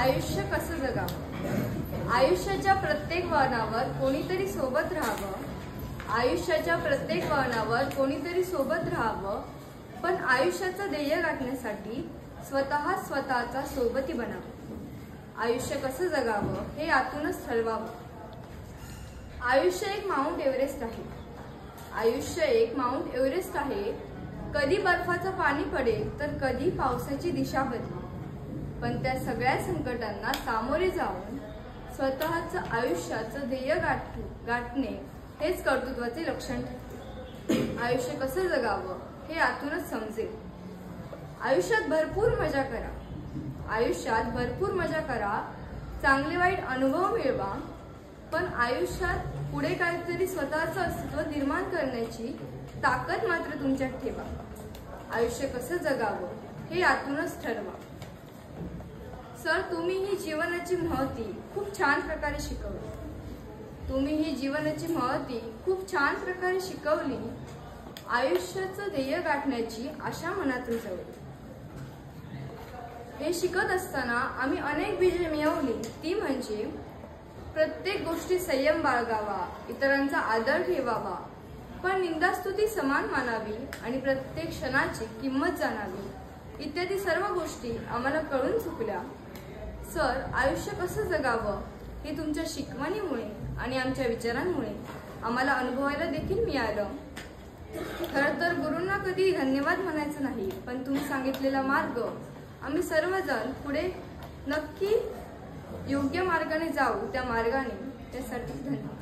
आयुष्य कसं जगावं? आयुष्याच्या प्रत्येक वळणावर कोणीतरी सोबत राहावं। आयुष्याच्या प्रत्येक वळणावर कोणीतरी सोबत राहावं, पण आयुष्याचं ध्येय गाठण्यासाठी स्वतःचा सोबती बनावं। आयुष्य कसं जगावं हे आतूनच ठरवावं। आयुष्य एक माउंट एव्हरेस्ट आहे। आयुष्य एक माउंट एव्हरेस्ट आहे। कधी बर्फाचं पाणी पडेल तर कधी पावसाची दिशा बदलेल, पण त्या सगळ्या संकटांना सामोरे जाऊन स्वतःचं आयुष्याचं ध्येय गाठणे हेच कर्तृत्वाचे लक्षण ठरते। आयुष्य कसं जगावं हे आतूनच समजेल। आयुष्यात भरपूर मजा करा। आयुष्यात भरपूर मजा करा, चांगले वाईट अनुभव मिळवा, पण आयुष्यात पुढे काहीतरी स्वतःचं अस्तित्व निर्माण करण्याची ताकद मात्र तुमच्यात ठेवा। आयुष्य कसं जगावं हे आतूनच ठरवा। सर, तुम्ही ही जीवनाची महती खूप छान प्रकारे शिकवली। तुम्ही ही जीवनाची महती खूप छान प्रकारे शिकवली। आयुष्याचं ध्येय गाठण्याची आशा मनातून जगली। हे शिकत असताना आम्ही अनेक बीजे मिळवली, ती म्हणजे प्रत्येक गोष्टी संयम बाळगावा, इतरांचा आदर ठेवावा, पण निंदास्तुती समान मानावी आणि प्रत्येक क्षणाची किंमत जाणावी, इत्यादी सर्व गोष्टी आम्हाला कळून चुकल्या। सर, आयुष्य कसं जगावं हे तुमच्या शिकवणीमुळे आणि आमच्या विचारांमुळे आम्हाला अनुभवायला देखील मिळालं। खरं तर गुरूंना कधी धन्यवाद म्हणायचं नाही, पण तुम्ही सांगितलेला मार्ग आम्ही सर्वजण पुढे नक्की योग्य मार्गाने जाऊ, त्या मार्गाने, त्यासाठी धन्यवाद।